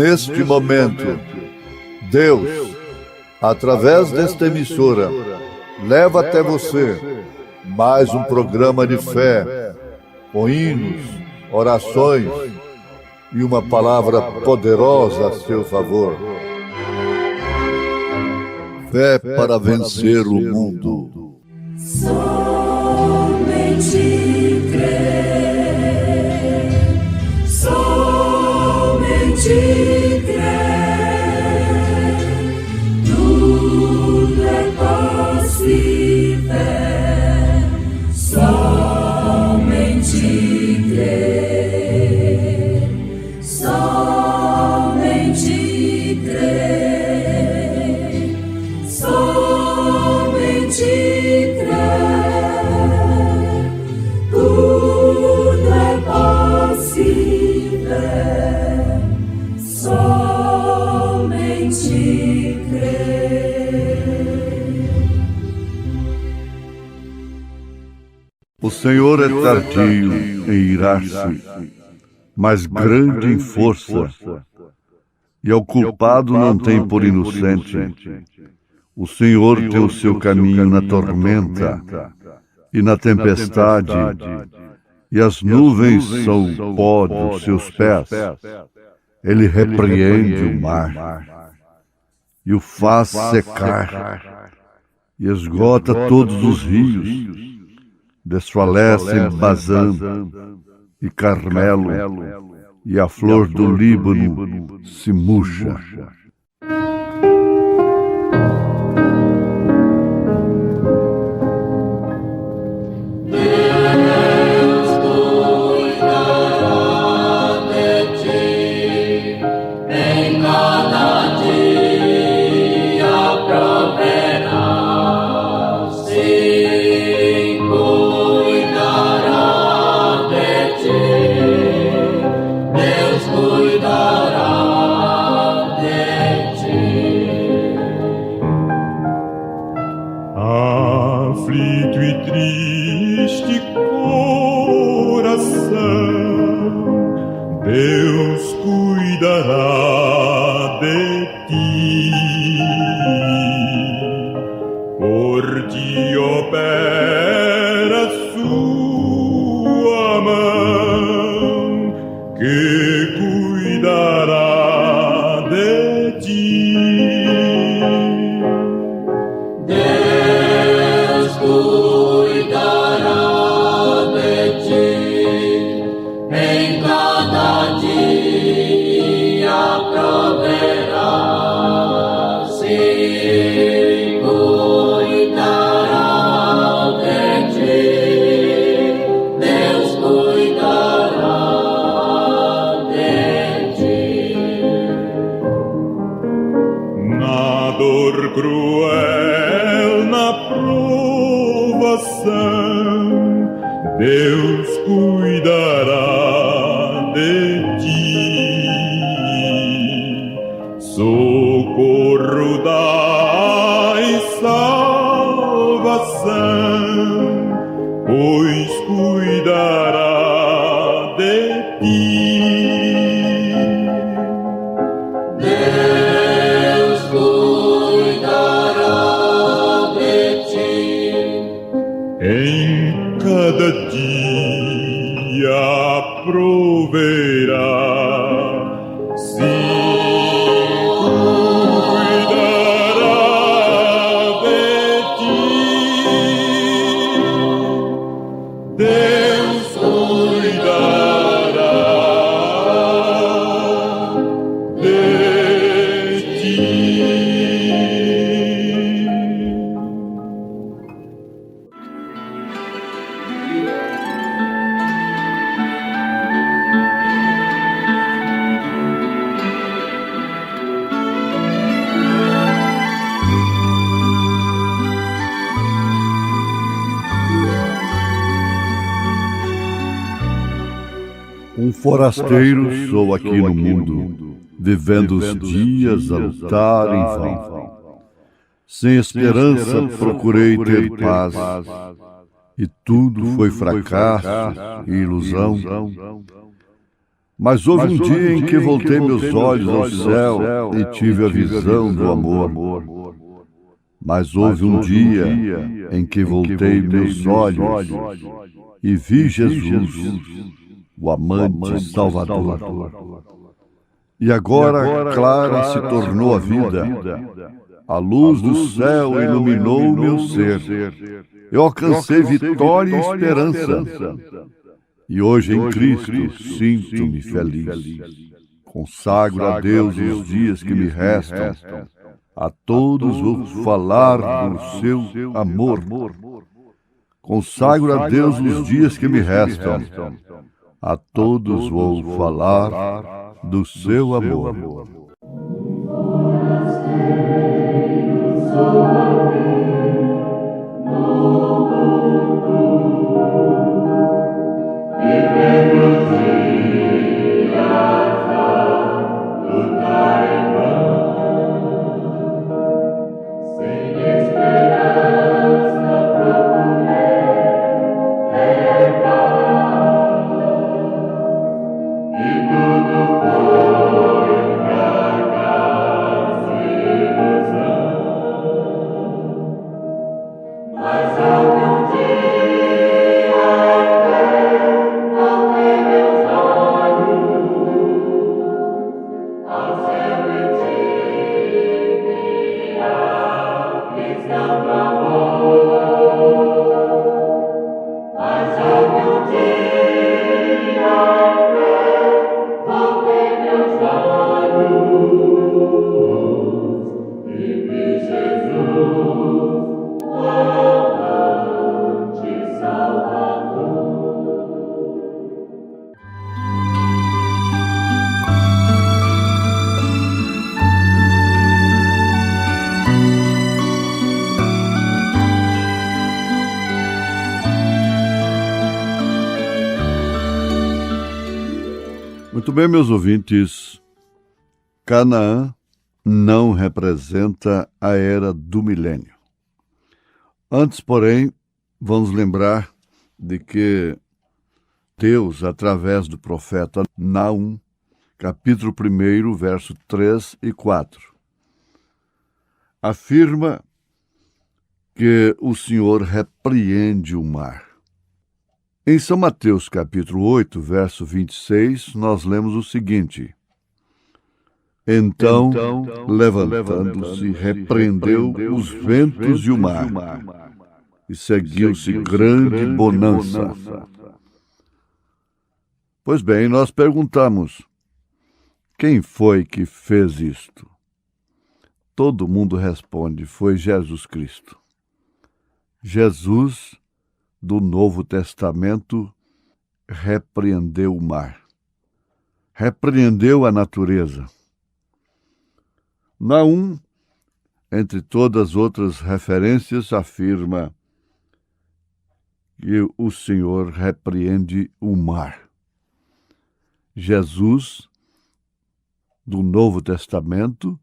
Neste momento, Deus, através desta emissora, leva até você mais um programa de fé, com hinos, orações e uma palavra poderosa a seu favor. Fé para vencer o mundo. Somente crer, somente crer, tudo é possível, somente crer, somente crer, somente crer, tudo é possível, somente crer. O Senhor é tardio em irar-se, mas grande em força, e ao culpado não tem por inocente. O Senhor tem o seu caminho na tormenta e na tempestade, e as nuvens são o pó dos seus pés. Ele repreende o mar e o faz secar, e esgota todos os rios. Desfalecem Bazã e Carmelo, e a flor do Líbano se murcha. Aflito e triste coração, Deus cuidará de ti. Por ti opera sua mão, que cuidará de ti. Cruel na provação, Deus cuidará de ti. Socorro dai salvação, pois cuidará de ti. Em cada dia proverá, sim, cuidará de ti. Deus cuidará de ti. Um forasteiro sou aqui no mundo, vivendo os dias a lutar em vão. Sem esperança procurei ter paz, e tudo foi fracasso e ilusão. Mas houve um dia em que voltei meus olhos ao céu e tive a visão do amor. Mas houve um dia em que voltei meus olhos e vi Jesus, o amante Salvador. E agora clara se tornou a vida. A luz do céu iluminou o meu ser. Eu alcancei vitória e esperança. E hoje em Cristo sinto-me feliz. Consagro a Deus os dias que me restam. A todos vou falar do seu amor. Consagro a Deus os dias que me restam. A todos vou falar do seu amor. Muito bem, meus ouvintes, Canaã não representa a era do milênio. Antes, porém, vamos lembrar de que Deus, através do profeta Naum, capítulo 1, verso 3 e 4, afirma que o Senhor repreende o mar. Em São Mateus, capítulo 8, verso 26, nós lemos o seguinte: Então, levantando-se, repreendeu os ventos e o mar, e seguiu-se grande bonança. Pois bem, nós perguntamos, quem foi que fez isto? Todo mundo responde, foi Jesus Cristo. Jesus, do Novo Testamento, repreendeu o mar, repreendeu a natureza. Naum, entre todas as outras referências, afirma que o Senhor repreende o mar. Jesus, do Novo Testamento,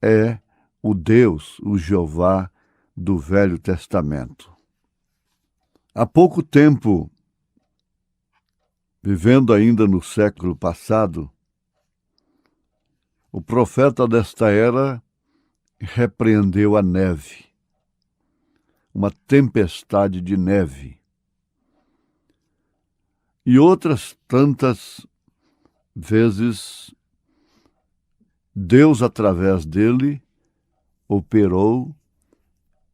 é o Deus, o Jeová do Velho Testamento. Há pouco tempo, vivendo ainda no século passado, o profeta desta era repreendeu a neve, uma tempestade de neve. E outras tantas vezes, Deus, através dele, operou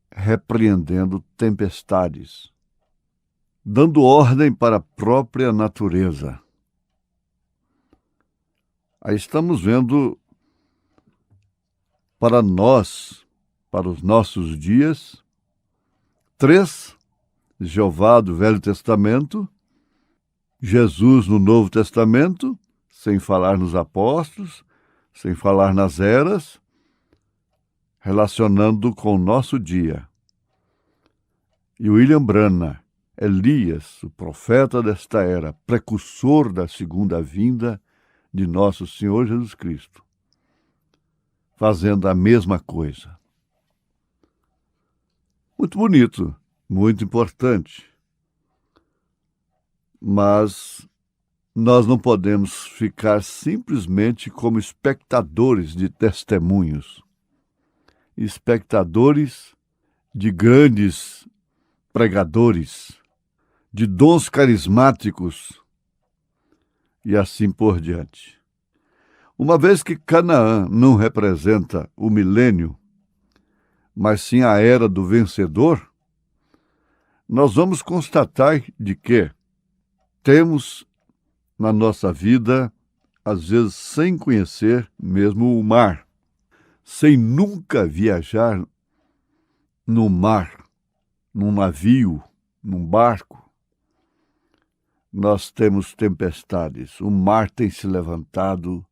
repreendendo tempestades, dando ordem para a própria natureza. Aí estamos vendo para nós, para os nossos dias, 3, Jeová do Velho Testamento, Jesus no Novo Testamento, sem falar nos apóstolos, sem falar nas eras, relacionando com o nosso dia. E William Branham, Elias, o profeta desta era, precursor da segunda vinda de nosso Senhor Jesus Cristo, fazendo a mesma coisa. Muito bonito, muito importante. Mas nós não podemos ficar simplesmente como espectadores de testemunhos, espectadores de grandes pregadores, de dons carismáticos e assim por diante. Uma vez que Canaã não representa o milênio, mas sim a era do vencedor, nós vamos constatar de que temos na nossa vida, às vezes sem conhecer mesmo o mar, sem nunca viajar no mar, num navio, num barco, nós temos tempestades. O mar tem se levantado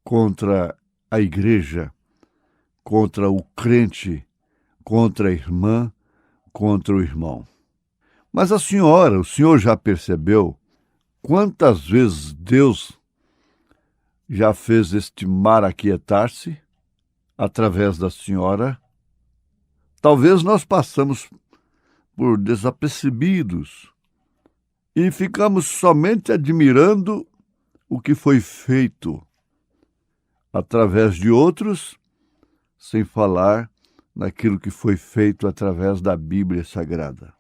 contra a igreja, contra o crente, contra a irmã, contra o irmão. Mas o senhor já percebeu quantas vezes Deus já fez este mar aquietar-se através da senhora? Talvez nós passamos por desapercebidos e ficamos somente admirando o que foi feito através de outros, sem falar naquilo que foi feito através da Bíblia Sagrada.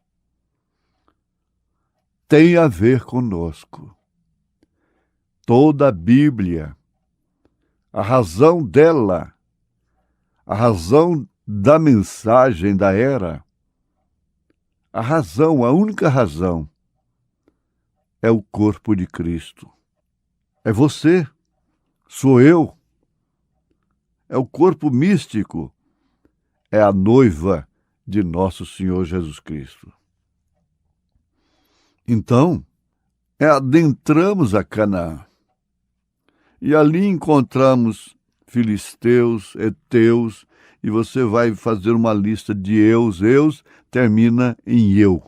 Tem a ver conosco. Toda a Bíblia, a razão dela, a razão da mensagem da era, a única razão, é o corpo de Cristo. É você, sou eu. É o corpo místico, é a noiva de nosso Senhor Jesus Cristo. Então, adentramos a Canaã, e ali encontramos filisteus, heteus, e você vai fazer uma lista de eus termina em eu,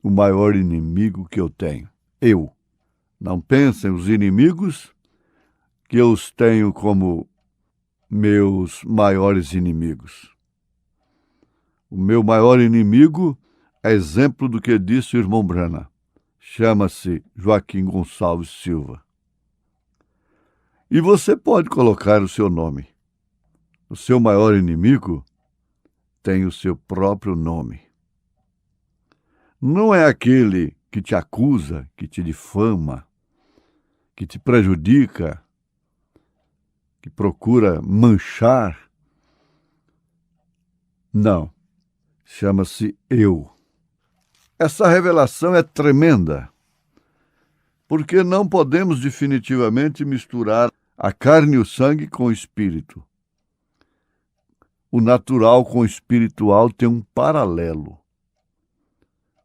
o maior inimigo que eu tenho. Eu. Não pensem os inimigos que eu os tenho como meus maiores inimigos. O meu maior inimigo é exemplo do que disse o irmão Brana. Chama-se Joaquim Gonçalves Silva. E você pode colocar o seu nome. O seu maior inimigo tem o seu próprio nome. Não é aquele que te acusa, que te difama, que te prejudica, que procura manchar. Não. Chama-se eu. Essa revelação é tremenda, porque não podemos definitivamente misturar a carne e o sangue com o espírito. O natural com o espiritual tem um paralelo,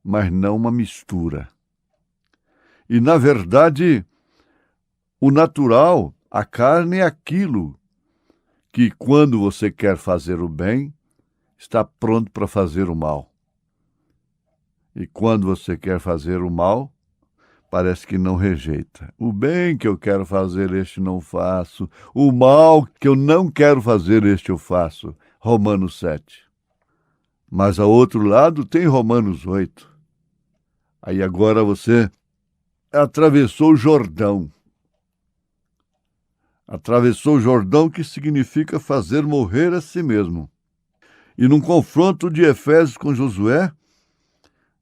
mas não uma mistura. E, na verdade, o natural, a carne, é aquilo que, quando você quer fazer o bem, está pronto para fazer o mal. E quando você quer fazer o mal, parece que não rejeita. O bem que eu quero fazer, este não faço. O mal que eu não quero fazer, este eu faço. Romanos 7. Mas, ao outro lado, tem Romanos 8. Aí agora você atravessou o Jordão. Atravessou o Jordão, que significa fazer morrer a si mesmo. E num confronto de Efésios com Josué,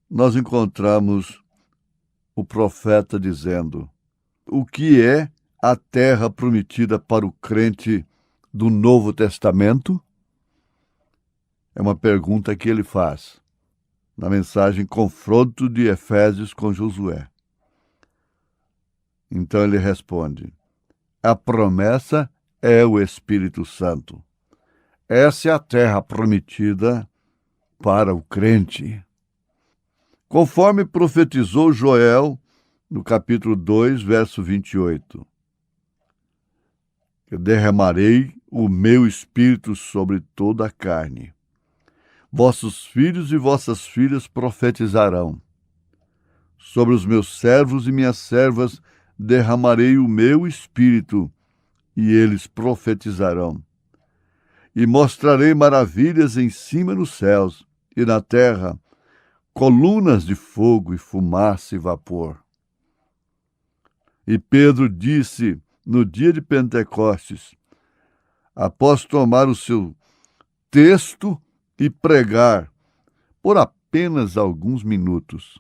nós encontramos o profeta dizendo: o que é a terra prometida para o crente do Novo Testamento? É uma pergunta que ele faz na mensagem Confronto de Efésios com Josué. Então ele responde: a promessa é o Espírito Santo. Essa é a terra prometida para o crente. Conforme profetizou Joel no capítulo 2, verso 28. Eu derramarei o meu espírito sobre toda a carne. Vossos filhos e vossas filhas profetizarão. Sobre os meus servos e minhas servas derramarei o meu espírito, e eles profetizarão. E mostrarei maravilhas em cima nos céus e na terra, colunas de fogo e fumaça e vapor. E Pedro disse no dia de Pentecostes, após tomar o seu texto e pregar por apenas alguns minutos,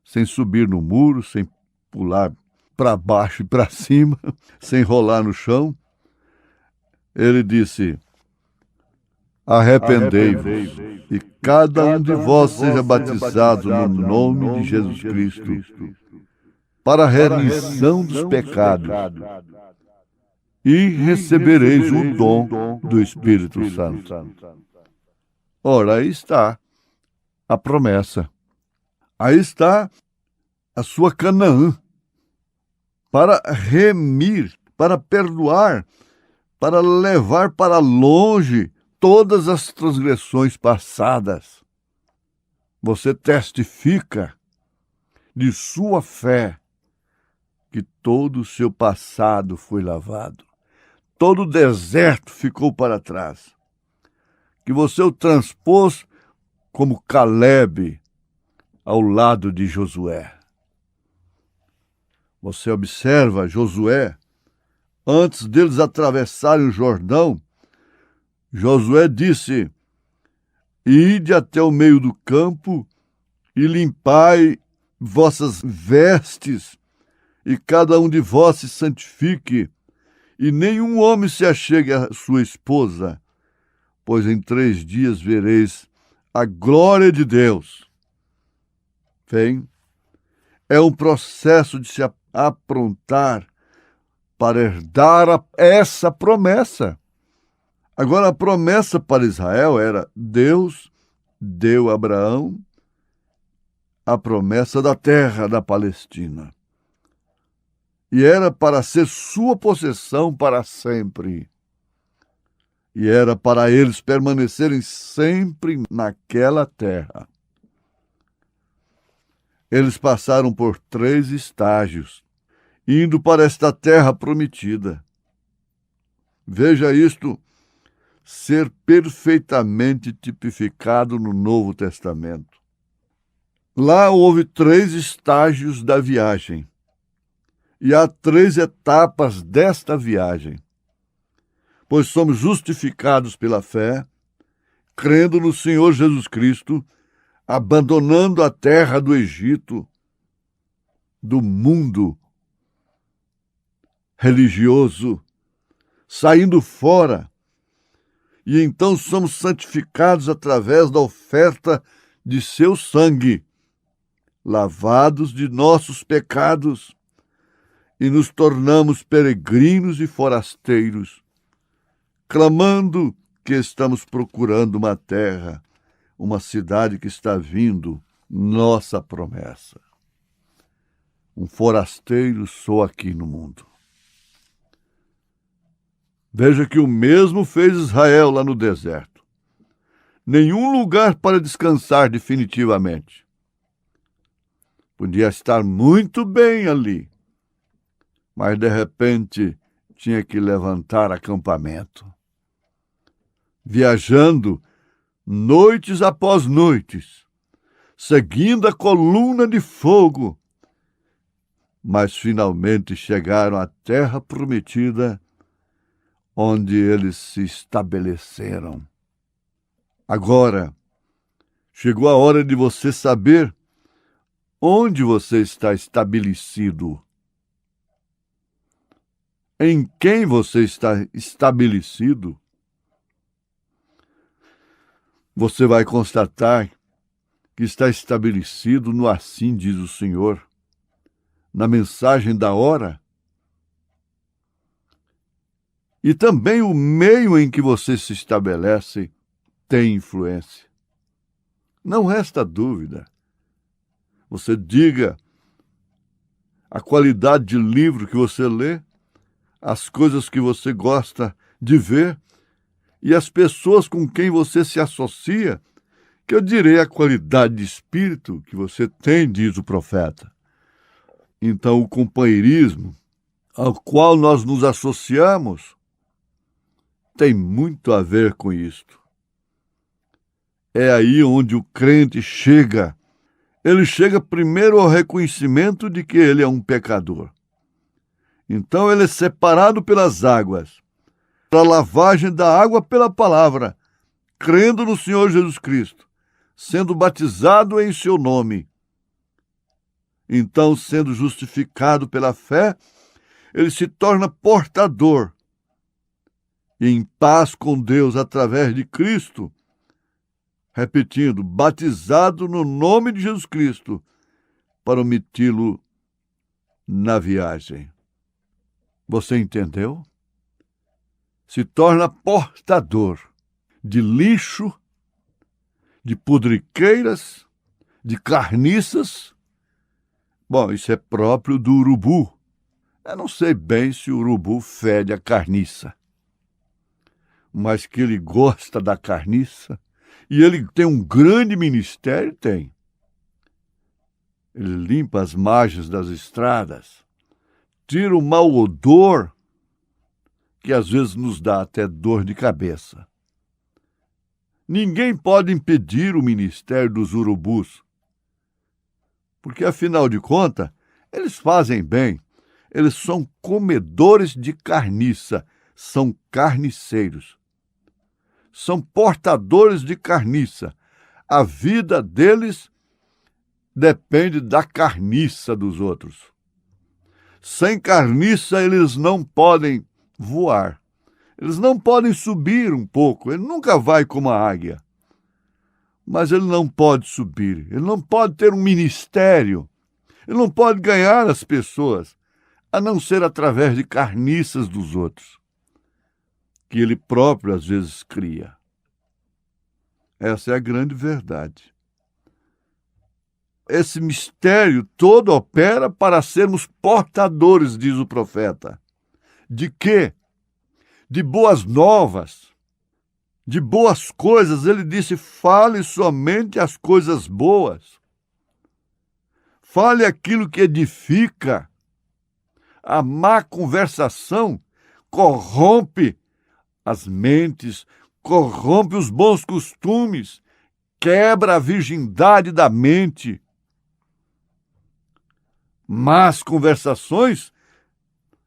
sem subir no muro, sem pular para baixo e para cima, sem rolar no chão, ele disse: arrependei-vos e cada um de vós seja batizado no nome de Jesus Cristo para a remissão dos pecados e recebereis o dom do Espírito Santo. Ora, aí está a promessa. Aí está a sua Canaã para remir, para perdoar, para levar para longe todas as transgressões passadas. Você testifica de sua fé que todo o seu passado foi lavado. Todo o deserto ficou para trás. Que você o transpôs como Calebe ao lado de Josué. Você observa Josué, antes deles atravessarem o Jordão, Josué disse: ide até o meio do campo e limpai vossas vestes, e cada um de vós se santifique, e nenhum homem se achegue à sua esposa, pois em 3 dias vereis a glória de Deus. Bem, é um processo de se aprontar para herdar essa promessa. Agora, a promessa para Israel era: Deus deu a Abraão a promessa da terra da Palestina. E era para ser sua possessão para sempre. E era para eles permanecerem sempre naquela terra. Eles passaram por 3 estágios, indo para esta terra prometida. Veja isto ser perfeitamente tipificado no Novo Testamento. Lá houve 3 estágios da viagem. E há 3 etapas desta viagem. Pois somos justificados pela fé, crendo no Senhor Jesus Cristo, abandonando a terra do Egito, do mundo religioso, saindo fora. E então somos santificados através da oferta de seu sangue, lavados de nossos pecados, e nos tornamos peregrinos e forasteiros, clamando que estamos procurando uma terra, uma cidade que está vindo, nossa promessa. Um forasteiro sou aqui no mundo. Veja que o mesmo fez Israel lá no deserto. Nenhum lugar para descansar definitivamente. Podia estar muito bem ali, mas de repente tinha que levantar acampamento. Viajando noites após noites, seguindo a coluna de fogo, mas finalmente chegaram à terra prometida, onde eles se estabeleceram. Agora, chegou a hora de você saber onde você está estabelecido. Em quem você está estabelecido? Você vai constatar que está estabelecido no assim diz o Senhor, na mensagem da hora. E também o meio em que você se estabelece tem influência. Não resta dúvida. Você diga a qualidade de livro que você lê, as coisas que você gosta de ver e as pessoas com quem você se associa, que eu direi a qualidade de espírito que você tem, diz o profeta. Então, o companheirismo ao qual nós nos associamos tem muito a ver com isto. É aí onde o crente chega. Ele chega primeiro ao reconhecimento de que ele é um pecador. Então ele é separado pelas águas, para a lavagem da água pela palavra, crendo no Senhor Jesus Cristo, sendo batizado em seu nome. Então, sendo justificado pela fé, ele se torna portador e em paz com Deus através de Cristo, repetindo, batizado no nome de Jesus Cristo, para omiti-lo na viagem. Você entendeu? Se torna portador de lixo, de pudriqueiras, de carniças. Bom, isso é próprio do urubu. Eu não sei bem se o urubu fede a carniça, mas que ele gosta da carniça e ele tem um grande ministério, tem. Ele limpa as margens das estradas, tira o mau odor, que às vezes nos dá até dor de cabeça. Ninguém pode impedir o ministério dos urubus, porque, afinal de contas, eles fazem bem. Eles são comedores de carniça, são carniceiros. São portadores de carniça. A vida deles depende da carniça dos outros. Sem carniça, eles não podem voar. Eles não podem subir um pouco. Ele nunca vai como a águia. Mas ele não pode subir. Ele não pode ter um ministério. Ele não pode ganhar as pessoas, a não ser através de carniças dos outros, que ele próprio às vezes cria. Essa é a grande verdade. Esse mistério todo opera para sermos portadores, diz o profeta. De quê? De boas novas, de boas coisas. Ele disse, fale somente as coisas boas. Fale aquilo que edifica. A má conversação corrompe as mentes, corrompe os bons costumes, quebra a virgindade da mente. Más conversações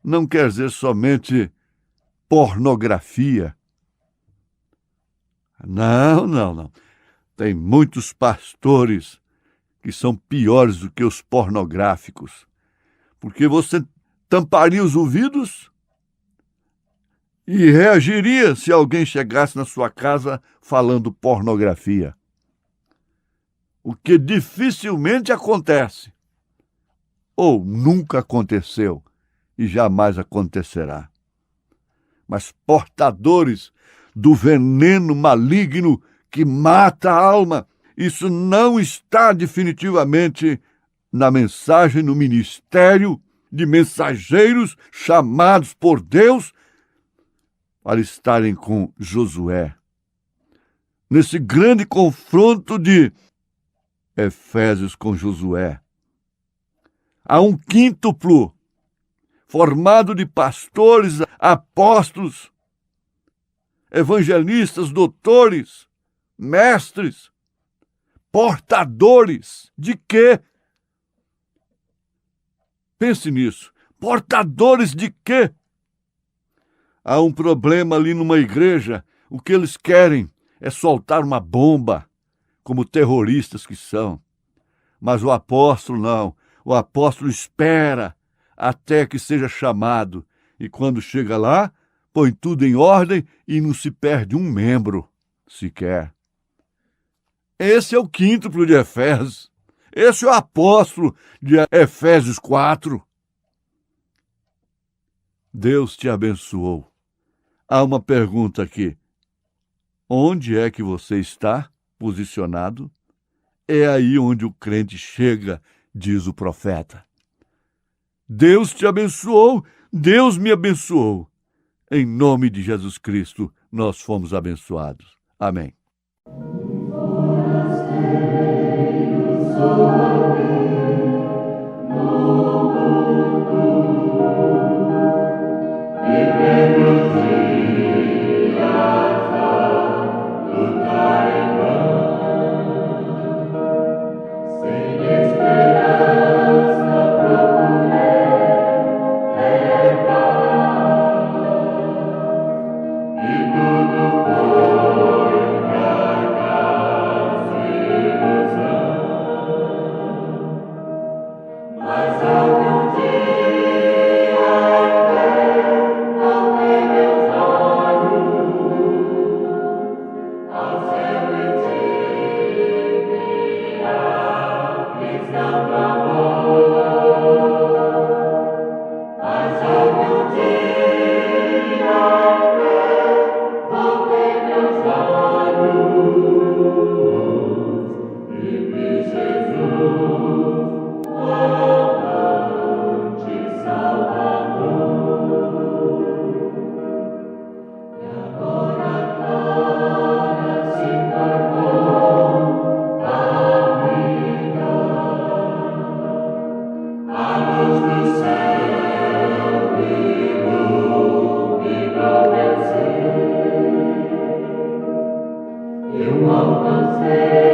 não quer dizer somente pornografia. Não. Tem muitos pastores que são piores do que os pornográficos, porque você tamparia os ouvidos e reagiria se alguém chegasse na sua casa falando pornografia. O que dificilmente acontece, ou nunca aconteceu e jamais acontecerá. Mas portadores do veneno maligno que mata a alma, isso não está definitivamente na mensagem, no ministério de mensageiros chamados por Deus para estarem com Josué. Nesse grande confronto de Efésios com Josué, há um quíntuplo formado de pastores, apóstolos, evangelistas, doutores, mestres, portadores de quê? Pense nisso. Portadores de quê? Há um problema ali numa igreja. O que eles querem é soltar uma bomba, como terroristas que são. Mas o apóstolo não. O apóstolo espera até que seja chamado. E quando chega lá, põe tudo em ordem e não se perde um membro sequer. Esse é o quíntuplo de Efésios. Esse é o apóstolo de Efésios 4. Deus te abençoou. Há uma pergunta aqui. Onde é que você está posicionado? É aí onde o crente chega, diz o profeta. Deus te abençoou, Deus me abençoou. Em nome de Jesus Cristo, nós fomos abençoados. Amém. você.